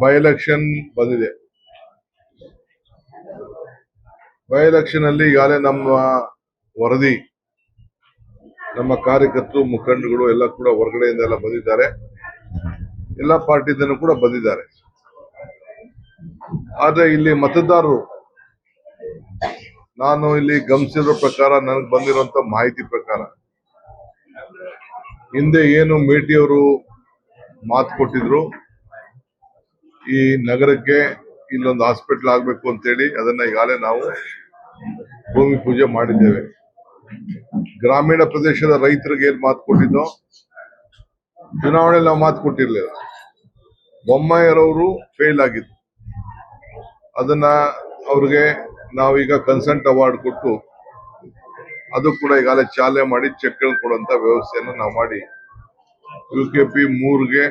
By election ಬಂದಿದೆ. By election ಅಲ್ಲಿ ಈಗಾಗಲೇ ನಮ್ಮ ವರದಿ, ನಮ್ಮ ಕಾರ್ಯಕರ್ತರು, ಮುಖಂಡಗಳು ಎಲ್ಲ ಕೂಡ ಹೊರಗಡೆಯಿಂದ ಎಲ್ಲ ಬಂದಿದ್ದಾರೆ. ಎಲ್ಲ ಪಾರ್ಟಿದನ್ನು ಕೂಡ ಬಂದಿದ್ದಾರೆ. ಆದ್ರೆ ಇಲ್ಲಿ ಮತದಾರರು, ನಾನು ಇಲ್ಲಿ ಗಮನಿಸಿರೋ ಪ್ರಕಾರ, ನನಗೆ ಬಂದಿರುವಂತ ಮಾಹಿತಿ ಪ್ರಕಾರ, ಹಿಂದೆ ಏನು ಮೇಟಿಯವರು ಮಾತು ಕೊಟ್ಟಿದ್ರು, ಈ ನಗರಕ್ಕೆ ಇಲ್ಲೊಂದು ಹಾಸ್ಪಿಟಲ್ ಆಗ್ಬೇಕು ಅಂತೇಳಿ, ಅದನ್ನ ಈಗಾಗಲೇ ನಾವು ಭೂಮಿ ಪೂಜೆ ಮಾಡಿದ್ದೇವೆ. ಗ್ರಾಮೀಣ ಪ್ರದೇಶದ ರೈತರಿಗೆ ಏನ್ ಮಾತು ಕೊಟ್ಟಿದ್ದೋ, ಚುನಾವಣೆಯಲ್ಲಿ ನಾವು ಮಾತು ಕೊಟ್ಟಿರ್ಲಿಲ್ಲ. ಬೊಮ್ಮಾಯಿಯರವರು ಫೇಲ್ ಆಗಿದ್ದು, ಅದನ್ನ ಅವ್ರಿಗೆ ನಾವೀಗ ಕನ್ಸೆಂಟ್ ಅವಾರ್ಡ್ ಕೊಟ್ಟು ಅದು ಕೂಡ ಈಗಾಗಲೇ ಚಾಲನೆ ಮಾಡಿ ಚೆಕ್ ಕೊಡುವಂತ ವ್ಯವಸ್ಥೆಯನ್ನು ನಾವು ಮಾಡಿ UKP 3ಗೆ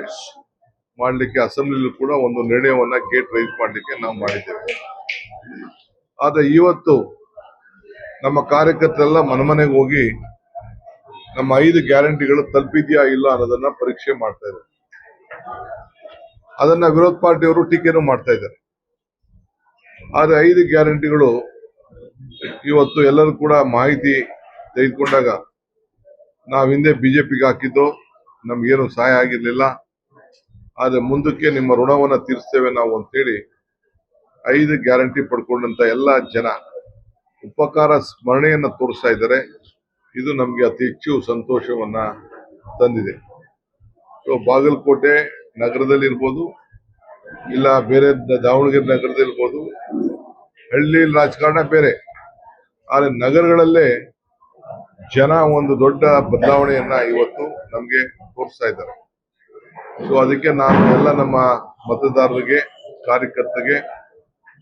ಮಾಡ್ಲಿಕ್ಕೆ ಅಸೆಂಬ್ಲಿ ಕೂಡ ಒಂದು ನಿರ್ಣಯವನ್ನ ಗೇಟ್ ರೈಸ್ ಮಾಡ್ಲಿಕ್ಕೆ ನಾವು ಮಾಡಿದ್ದೇವೆ. ಆದ್ರೆ ಇವತ್ತು ನಮ್ಮ ಕಾರ್ಯಕರ್ತರೆಲ್ಲ ಮನೆಗೆ ಹೋಗಿ ನಮ್ಮ 5 ಗ್ಯಾರಂಟಿಗಳು ತಲುಪಿದ್ಯಾ ಇಲ್ಲ ಅನ್ನೋದನ್ನ ಪರೀಕ್ಷೆ ಮಾಡ್ತಾ ಇದ್ದಾರೆ. ಅದನ್ನ ವಿರೋಧ ಪಾರ್ಟಿಯವರು ಟೀಕೆನೂ ಮಾಡ್ತಾ ಇದ್ದಾರೆ. ಆದ್ರೆ 5 ಗ್ಯಾರಂಟಿಗಳು ಇವತ್ತು ಎಲ್ಲರೂ ಕೂಡ ಮಾಹಿತಿ ತೆಗೆದುಕೊಂಡಾಗ, ನಾವು ಹಿಂದೆ ಬಿಜೆಪಿಗೆ ಹಾಕಿದ್ದು ನಮ್ಗೇನು ಸಹಾಯ ಆಗಿರ್ಲಿಲ್ಲ, ಆದ್ರೆ ಮುಂದಕ್ಕೆ ನಿಮ್ಮ ಋಣವನ್ನ ತೀರಿಸ್ತೇವೆ ನಾವು ಅಂತೇಳಿ 5 ಗ್ಯಾರಂಟಿ ಪಡ್ಕೊಂಡಂತ ಎಲ್ಲ ಜನ ಉಪಕಾರ ಸ್ಮರಣೆಯನ್ನ ತೋರಿಸ್ತಾ ಇದ್ದಾರೆ. ಇದು ನಮ್ಗೆ ಅತಿ ಹೆಚ್ಚು ಸಂತೋಷವನ್ನ ತಂದಿದೆ. ಬಾಗಲಕೋಟೆ ನಗರದಲ್ಲಿ ಇರ್ಬೋದು, ಇಲ್ಲ ಬೇರೆ ದಾವಣಗೆರೆ ನಗರದಲ್ಲಿ ಇರ್ಬೋದು, ಹಳ್ಳಿ ರಾಜಕಾರಣ ಬೇರೆ, ಆದ್ರೆ ನಗರಗಳಲ್ಲೇ ಜನ ಒಂದು ದೊಡ್ಡ ಬದಲಾವಣೆಯನ್ನ ಇವತ್ತು ನಮ್ಗೆ ತೋರಿಸ್ತಾ ಇದ್ದಾರೆ. ಅದಕ್ಕೆ ನಾನು ಎಲ್ಲ ನಮ್ಮ ಮತದಾರರಿಗೆ, ಕಾರ್ಯಕರ್ತರಿಗೆ,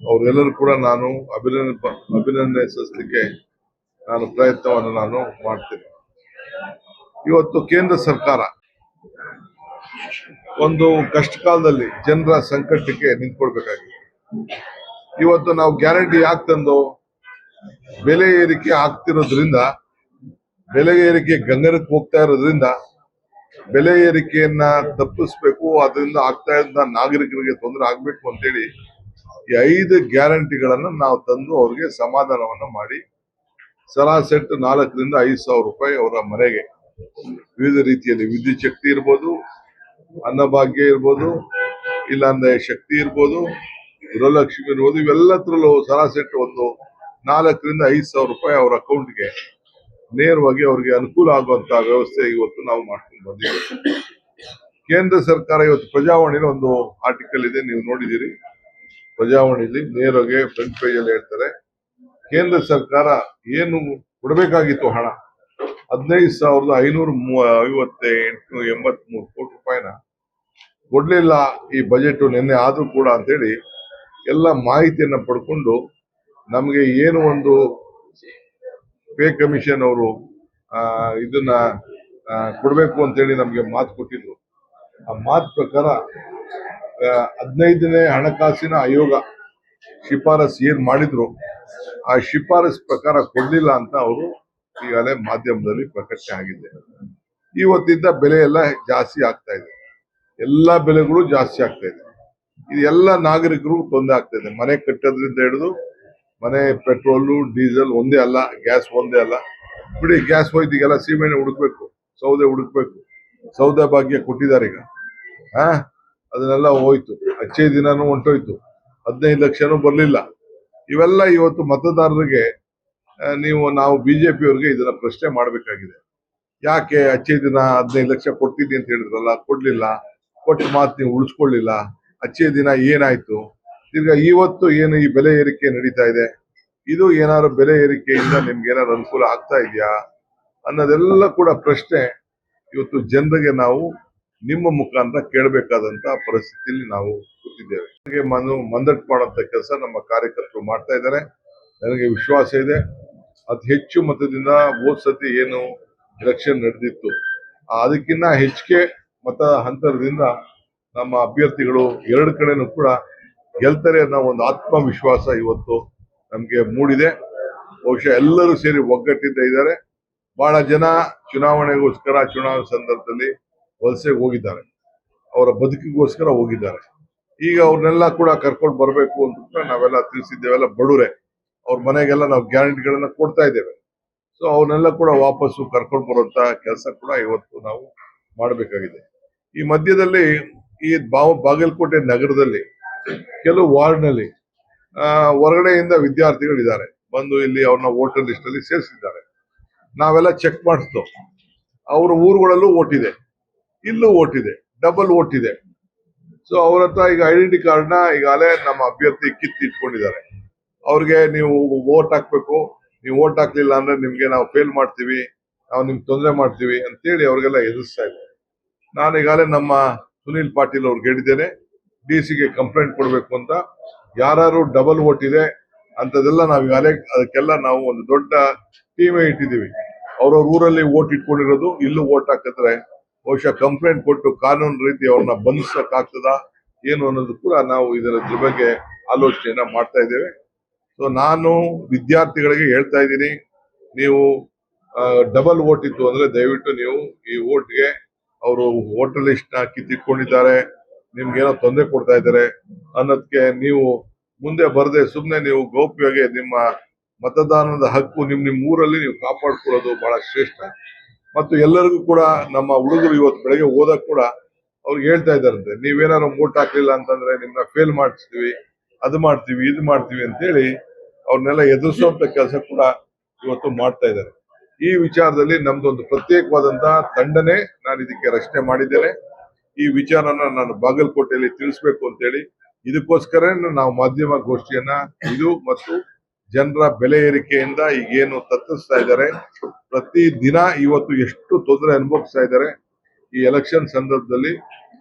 ಅವರೆಲ್ಲರೂ ಕೂಡ ನಾನು ಅಭಿನಂದನೆ ಸಲ್ಲಿಸಲಿಕ್ಕೆ ನಾನು ಪ್ರಯತ್ನವನ್ನು ನಾನು ಮಾಡ್ತೇನೆ. ಇವತ್ತು ಕೇಂದ್ರ ಸರ್ಕಾರ ಒಂದು ಕಷ್ಟ ಕಾಲದಲ್ಲಿ ಜನರ ಸಂಕಟಕ್ಕೆ ನಿಂತ್ಕೊಳ್ಬೇಕಾಗಿದೆ. ಇವತ್ತು ನಾವು ಗ್ಯಾರಂಟಿ ಯಾಕೆ ತಂದು, ಬೆಲೆ ಏರಿಕೆ ಆಗ್ತಿರೋದ್ರಿಂದ, ಬೆಲೆ ಏರಿಕೆ ಗಂಗನಕ್ಕೆ ಹೋಗ್ತಾ ಇರೋದ್ರಿಂದ ಬೆಲೆ ಏರಿಕೆಯನ್ನ ತಪ್ಪಿಸ್ಬೇಕು, ಅದರಿಂದ ಆಗ್ತಾ ಇದ್ದ ನಾಗರಿಕರಿಗೆ ತೊಂದರೆ ಆಗ್ಬೇಕು ಅಂತೇಳಿ ಈ 5 ಗ್ಯಾರಂಟಿಗಳನ್ನ ನಾವು ತಂದು ಅವ್ರಿಗೆ ಸಮಾಧಾನವನ್ನ ಮಾಡಿ, ಸರಾಸರಿ 4,000 ರಿಂದ 5,000 ರೂಪಾಯಿ ಅವರ ಮನೆಗೆ ವಿವಿಧ ರೀತಿಯಲ್ಲಿ ವಿದ್ಯುತ್ ಶಕ್ತಿ ಇರ್ಬೋದು, ಅನ್ನಭಾಗ್ಯ ಇರ್ಬೋದು, ಇಲ್ಲಾಂದ್ರೆ ಶಕ್ತಿ ಇರ್ಬೋದು, ಗೃಹಲಕ್ಷ್ಮಿ ಇರ್ಬೋದು, ಇವೆಲ್ಲತ್ರಲ್ಲೂ ಸರಾಸರಿ ಒಂದು 4,000 ರಿಂದ 5,000 ರೂಪಾಯಿ ಅವರ ಅಕೌಂಟ್ಗೆ ನೇರವಾಗಿ ಅವ್ರಿಗೆ ಅನುಕೂಲ ಆಗುವಂತ ವ್ಯವಸ್ಥೆ ಇವತ್ತು ನಾವು ಮಾಡ್ಕೊಂಡು ಬಂದಿದ್ದೀವಿ. ಕೇಂದ್ರ ಸರ್ಕಾರ ಇವತ್ತು ಪ್ರಜಾವಾಣಿಯಲ್ಲಿ ಒಂದು ಆರ್ಟಿಕಲ್ ಇದೆ, ನೀವು ನೋಡಿದಿರಿ. ಪ್ರಜಾವಾಣಿಯಲ್ಲಿ ನೇರವಾಗಿ ಫ್ರಂಟ್ ಪೇಜ್ ಅಲ್ಲಿ ಹೇಳ್ತಾರೆ, ಕೇಂದ್ರ ಸರ್ಕಾರ ಏನು ಕೊಡಬೇಕಾಗಿತ್ತು ಹಣ 15,583 ಕೋಟಿ ರೂಪಾಯಿನ ಕೊಡ್ಲಿಲ್ಲ ಈ ಬಜೆಟ್ ನಿನ್ನೆ ಆದ್ರೂ ಕೂಡ ಅಂತೇಳಿ ಎಲ್ಲ ಮಾಹಿತಿಯನ್ನ ಪಡ್ಕೊಂಡು ನಮಗೆ ಏನು ಒಂದು ಪೇ ಕಮಿಷನ್ ಅವರು ಇದನ್ನ ಕೊಡ್ಬೇಕು ಅಂತೇಳಿ ನಮ್ಗೆ ಮಾತು ಕೊಟ್ಟಿದ್ರು. ಆ ಮಾತು ಪ್ರಕಾರ 15ನೇ ಹಣಕಾಸಿನ ಆಯೋಗ ಶಿಫಾರಸ್ ಏನ್ ಮಾಡಿದ್ರು, ಆ ಶಿಫಾರಸ್ ಪ್ರಕಾರ ಕೊಡ್ಲಿಲ್ಲ ಅಂತ ಅವರು ಈಗಾಗಲೇ ಮಾಧ್ಯಮದಲ್ಲಿ ಪ್ರಕಟಣೆ ಆಗಿದೆ. ಇವತ್ತಿದ್ದ ಬೆಲೆ ಎಲ್ಲ ಜಾಸ್ತಿ ಆಗ್ತಾ ಇದೆ, ಎಲ್ಲಾ ಬೆಲೆಗಳು ಜಾಸ್ತಿ ಆಗ್ತಾ ಇದೆ. ಇದು ಎಲ್ಲ ನಾಗರಿಕರು ತೊಂದರೆ ಆಗ್ತಾ ಇದೆ. ಮನೆ ಕಟ್ಟೋದ್ರಿಂದ ಹಿಡಿದು ಮನೆ ಪೆಟ್ರೋಲು, ಡೀಸೆಲ್ ಒಂದೇ ಅಲ್ಲ, ಗ್ಯಾಸ್ ಒಂದೇ ಅಲ್ಲ. ಬಿಡಿ, ಗ್ಯಾಸ್ ಹೋಯ್ತಿಗೆಲ್ಲ ಸೀಮೆಣ್ಣೆ ಹುಡುಕ್ಬೇಕು, ಸೌದೆ ಹುಡುಕ್ಬೇಕು. ಸೌದೆ ಭಾಗ್ಯ ಕೊಟ್ಟಿದ್ದಾರೆ ಈಗ, ಅದನ್ನೆಲ್ಲ ಹೋಯ್ತು. ಅಚ್ಚೇ ದಿನಾನು ಹೊಂಟೋಯ್ತು, 15 ಲಕ್ಷನೂ ಬರ್ಲಿಲ್ಲ. ಇವೆಲ್ಲ ಇವತ್ತು ಮತದಾರರಿಗೆ ನಾವು ಬಿಜೆಪಿಯವ್ರಿಗೆ ಇದನ್ನ ಪ್ರಶ್ನೆ ಮಾಡ್ಬೇಕಾಗಿದೆ. ಯಾಕೆ ಅಚ್ಚೇ ದಿನ 15 ಲಕ್ಷ ಕೊಡ್ತೀನಿ ಅಂತ ಹೇಳಿದ್ರಲ್ಲ, ಕೊಡ್ಲಿಲ್ಲ, ಕೊಟ್ಟ ಮಾತು ನೀವು ಉಳಿಸ್ಕೊಳ್ಳಿಲ್ಲ, ಅಚ್ಚೇ ದಿನ ಏನಾಯ್ತು? ಈಗ ಇವತ್ತು ಏನು ಈ ಬೆಲೆ ಏರಿಕೆ ನಡೀತಾ ಇದೆ, ಇದು ಏನಾದ್ರು ಬೆಲೆ ಏರಿಕೆಯಿಂದ ನಿಮ್ಗೆ ಏನಾದ್ರು ಅನುಕೂಲ ಆಗ್ತಾ ಇದೆಯಾ ಅನ್ನೋದೆಲ್ಲ ಕೂಡ ಪ್ರಶ್ನೆ ಇವತ್ತು ಜನರಿಗೆ ನಾವು ನಿಮ್ಮ ಮುಖಾಂತರ ಕೇಳಬೇಕಾದಂತ ಪರಿಸ್ಥಿತಿಯಲ್ಲಿ ನಾವು ಕೂತಿದ್ದೇವೆ. ಮಂದಟ್ ಮಾಡುವಂತ ಕೆಲಸ ನಮ್ಮ ಕಾರ್ಯಕರ್ತರು ಮಾಡ್ತಾ ಇದ್ದಾರೆ. ನನಗೆ ವಿಶ್ವಾಸ ಇದೆ, ಅತಿ ಹೆಚ್ಚು ಮತದಿಂದ ಹೋದ್ ಸತಿ ಏನು ಎಲೆಕ್ಷನ್ ನಡೆದಿತ್ತು ಅದಕ್ಕಿಂತ ಹೆಚ್ಚಿಗೆ ಮತ ಅಂತರದಿಂದ ನಮ್ಮ ಅಭ್ಯರ್ಥಿಗಳು 2 ಕಡೆನೂ ಕೂಡ ಗೆಲ್ತಾರೆ ಅನ್ನೋ ಒಂದು ಆತ್ಮವಿಶ್ವಾಸ ಇವತ್ತು ನಮ್ಗೆ ಮೂಡಿದೆ. ಬಹುಶಃ ಎಲ್ಲರೂ ಸೇರಿ ಒಗ್ಗಟ್ಟಿಂದ ಇದ್ದಾರೆ. ಬಹಳ ಜನ ಚುನಾವಣೆಗೋಸ್ಕರ ಚುನಾವಣೆ ಸಂದರ್ಭದಲ್ಲಿ ವಲಸೆಗೆ ಹೋಗಿದ್ದಾರೆ, ಅವರ ಬದುಕಿಗೋಸ್ಕರ ಹೋಗಿದ್ದಾರೆ. ಈಗ ಅವ್ರನ್ನೆಲ್ಲ ಕೂಡ ಕರ್ಕೊಂಡು ಬರ್ಬೇಕು ಅಂತ ಕೂಡ ನಾವೆಲ್ಲ ತಿಳಿಸಿದ್ದೇವೆಲ್ಲ ಬಡವ್ರೆ ಅವ್ರ ಮನೆಗೆಲ್ಲ ನಾವು ಗ್ಯಾರಂಟಿಗಳನ್ನ ಕೊಡ್ತಾ ಇದ್ದೇವೆ. ಸೊ ಅವನ್ನೆಲ್ಲ ಕೂಡ ವಾಪಸ್ಸು ಕರ್ಕೊಂಡು ಬರುವಂತ ಕೆಲಸ ಕೂಡ ಇವತ್ತು ನಾವು ಮಾಡಬೇಕಾಗಿದೆ. ಈ ಮಧ್ಯದಲ್ಲಿ ಈ ಬಾಗಲಕೋಟೆ ನಗರದಲ್ಲಿ ಕೆಲವು ವಾರ್ಡ್ನಲ್ಲಿ ಹೊರಗಡೆಯಿಂದ ವಿದ್ಯಾರ್ಥಿಗಳಿದ್ದಾರೆ ಬಂದು ಇಲ್ಲಿ ಅವ್ರನ್ನ ವೋಟರ್ ಲಿಸ್ಟ್ ಅಲ್ಲಿ ಸೇರಿಸಿದ್ದಾರೆ. ನಾವೆಲ್ಲ ಚೆಕ್ ಮಾಡಿಸ್ತು, ಅವ್ರ ಊರುಗಳಲ್ಲೂ ಓಟ್ ಇದೆ, ಇಲ್ಲೂ ಓಟ್ ಇದೆ, ಡಬಲ್ ಓಟ್ ಇದೆ. ಸೊ ಅವ್ರ ಹತ್ರ ಈಗ ಐಡೆಂಟಿ ಕಾರ್ಡ್ನ ಈಗಾಗಲೇ ನಮ್ಮ ಅಭ್ಯರ್ಥಿ ಕಿತ್ತಿಟ್ಕೊಂಡಿದ್ದಾರೆ. ಅವ್ರಿಗೆ ನೀವು ವೋಟ್ ಹಾಕ್ಬೇಕು, ನೀವು ವೋಟ್ ಹಾಕ್ಲಿಲ್ಲ ಅಂದ್ರೆ ನಿಮ್ಗೆ ನಾವು ಫೇಲ್ ಮಾಡ್ತೀವಿ, ನಾವು ನಿಮ್ಗೆ ತೊಂದರೆ ಮಾಡ್ತೀವಿ ಅಂತೇಳಿ ಅವ್ರಿಗೆಲ್ಲ ಎದುರಿಸ್ತಾ ಇದ್ದಾರೆ. ನಾನು ಈಗಾಗಲೇ ನಮ್ಮ ಸುನೀಲ್ ಪಾಟೀಲ್ ಅವ್ರಿಗೆ ಹೇಳಿದ್ದೇನೆ, ಡಿಸಿಗೆ ಕಂಪ್ಲೇಂಟ್ ಕೊಡಬೇಕು ಅಂತ. ಯಾರು ಡಬಲ್ ವೋಟ್ ಇದೆ ಅಂತದೆಲ್ಲ ನಾವು ಈಗಾಗಲೇ ಅದಕ್ಕೆಲ್ಲ ನಾವು ಒಂದು ದೊಡ್ಡ ಟೀಮೇ ಇಟ್ಟಿದ್ದೀವಿ. ಅವ್ರವ್ರ ಊರಲ್ಲಿ ವೋಟ್ ಇಟ್ಕೊಂಡಿರೋದು ಇಲ್ಲೂ ವೋಟ್ ಹಾಕಿದ್ರೆ ಬಹುಶಃ ಕಂಪ್ಲೇಂಟ್ ಕೊಟ್ಟು ಕಾನೂನು ರೀತಿ ಅವ್ರನ್ನ ಬಂಧಿಸಕ್ಕಾಗ್ತದ ಏನು ಅನ್ನೋದು ಕೂಡ ನಾವು ಇದರ ಬಗ್ಗೆ ಆಲೋಚನೆಯನ್ನ ಮಾಡ್ತಾ ಇದ್ದೇವೆ. ಸೊ ನಾನು ವಿದ್ಯಾರ್ಥಿಗಳಿಗೆ ಹೇಳ್ತಾ ಇದ್ದೀನಿ, ನೀವು ಡಬಲ್ ವೋಟ್ ಇತ್ತು ಅಂದ್ರೆ ದಯವಿಟ್ಟು ನೀವು ಈ ವೋಟ್ಗೆ ಅವರು ವೋಟರ್ ಲಿಸ್ಟ್ ನ ಕಿತ್ತಿಟ್ಕೊಂಡಿದ್ದಾರೆ, ನಿಮ್ಗೇನೋ ತೊಂದರೆ ಕೊಡ್ತಾ ಇದ್ದಾರೆ ಅನ್ನೋದಕ್ಕೆ ನೀವು ಮುಂದೆ ಬರದೆ ಸುಮ್ಮನೆ ನೀವು ಗೌಪ್ಯವಾಗಿ ನಿಮ್ಮ ಮತದಾನದ ಹಕ್ಕು ನಿಮ್ ಊರಲ್ಲಿ ನೀವು ಕಾಪಾಡ್ಕೊಳ್ಳೋದು ಬಹಳ ಶ್ರೇಷ್ಠ. ಮತ್ತು ಎಲ್ಲರಿಗೂ ಕೂಡ ನಮ್ಮ ಹುಡುಗರು ಇವತ್ತು ಬೆಳಗ್ಗೆ ಓದಕ್ ಕೂಡ ಅವ್ರಿಗೆ ಹೇಳ್ತಾ ಇದ್ದಾರಂತೆ, ನೀವೇನಾದ್ರು ವೋಟ್ ಹಾಕ್ಲಿಲ್ಲ ಅಂತಂದ್ರೆ ನಿಮ್ನ ಫೇಲ್ ಮಾಡಿಸ್ತೀವಿ, ಅದು ಮಾಡ್ತೀವಿ ಇದು ಮಾಡ್ತೀವಿ ಅಂತೇಳಿ ಅವ್ರನ್ನೆಲ್ಲ ಎದುರಿಸುವಂತ ಕೆಲಸ ಕೂಡ ಇವತ್ತು ಮಾಡ್ತಾ ಇದ್ದಾರೆ. ಈ ವಿಚಾರದಲ್ಲಿ ನಮ್ದೊಂದು ಪ್ರತ್ಯೇಕವಾದಂತಹ ತಂಡನೆ ನಾನು ಇದಕ್ಕೆ ರಚನೆ ಮಾಡಿದ್ದೇನೆ. ಈ ವಿಚಾರನ ನಾನು ಬಾಗಲಕೋಟೆಯಲ್ಲಿ ತಿಳಿಸ್ಬೇಕು ಅಂತೇಳಿ ಇದಕ್ಕೋಸ್ಕರ ನಾವು ಮಾಧ್ಯಮ ಗೋಷ್ಠಿಯನ್ನ ಇದು ಮತ್ತು ಜನರ ಬೆಲೆ ಏರಿಕೆಯಿಂದ ಈಗೇನು ತತ್ತಿಸ್ತಾ ಇದ್ದಾರೆ, ಪ್ರತಿ ದಿನ ಇವತ್ತು ಎಷ್ಟು ತೊಂದರೆ ಅನುಭವಿಸ್ತಾ ಇದ್ದಾರೆ, ಈ ಎಲೆಕ್ಷನ್ ಸಂದರ್ಭದಲ್ಲಿ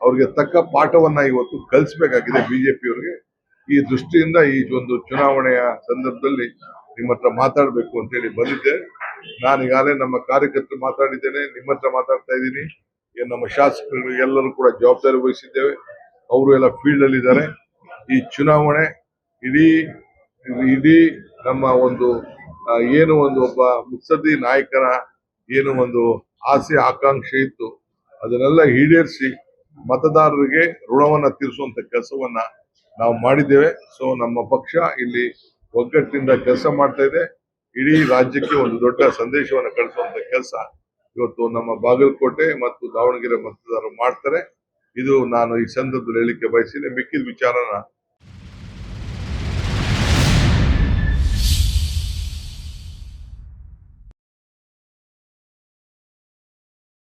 ಅವ್ರಿಗೆ ತಕ್ಕ ಪಾಠವನ್ನ ಇವತ್ತು ಕಲಿಸ್ಬೇಕಾಗಿದೆ ಬಿಜೆಪಿಯವರಿಗೆ. ಈ ದೃಷ್ಟಿಯಿಂದ ಈ ಒಂದು ಚುನಾವಣೆಯ ಸಂದರ್ಭದಲ್ಲಿ ನಿಮ್ಮ ಹತ್ರ ಮಾತಾಡ್ಬೇಕು ಅಂತೇಳಿ ಬಂದಿದ್ದೆ. ನಾನು ಈಗಾಗಲೇ ನಮ್ಮ ಕಾರ್ಯಕರ್ತರು ಮಾತಾಡಿದ್ದೇನೆ, ನಿಮ್ಮ ಹತ್ರ ಮಾತಾಡ್ತಾ ಇದ್ದೀನಿ. ನಮ್ಮ ಶಾಸಕರು ಎಲ್ಲರೂ ಕೂಡ ಜವಾಬ್ದಾರಿ ವಹಿಸಿದ್ದೇವೆ, ಅವರು ಎಲ್ಲ ಫೀಲ್ಡ್ ಅಲ್ಲಿ ಇದ್ದಾರೆ. ಈ ಚುನಾವಣೆ ಇಡೀ ಇಡೀ ನಮ್ಮ ಒಂದು ಏನು ಒಂದು ಒಬ್ಬ ಮುತ್ಸದ್ದಿ ನಾಯಕನ ಏನು ಒಂದು ಆಸೆ ಆಕಾಂಕ್ಷೆ ಇತ್ತು ಅದನ್ನೆಲ್ಲ ಈಡೇರಿಸಿ ಮತದಾರರಿಗೆ ಋಣವನ್ನ ತೀರಿಸುವಂತ ಕೆಲಸವನ್ನ ನಾವು ಮಾಡಿದ್ದೇವೆ. ಸೊ ನಮ್ಮ ಪಕ್ಷ ಇಲ್ಲಿ ಒಗ್ಗಟ್ಟಿನಿಂದ ಕೆಲಸ ಮಾಡ್ತಾ ಇದೆ. ಇಡೀ ರಾಜ್ಯಕ್ಕೆ ಒಂದು ದೊಡ್ಡ ಸಂದೇಶವನ್ನು ಕಳಿಸುವಂತ ಕೆಲಸ ಇವತ್ತು ನಮ್ಮ ಬಾಗಲಕೋಟೆ ಮತ್ತು ದಾವಣಗೆರೆ ಮತದಾರರು ಮಾಡ್ತಾರೆ. ಇದು ನಾನು ಈ ಸಂದರ್ಭದಲ್ಲಿ ಹೇಳಿಕೆ ಬಯಸಿದೆ. ಮಿಕ್ಕಿದ ವಿಚಾರನ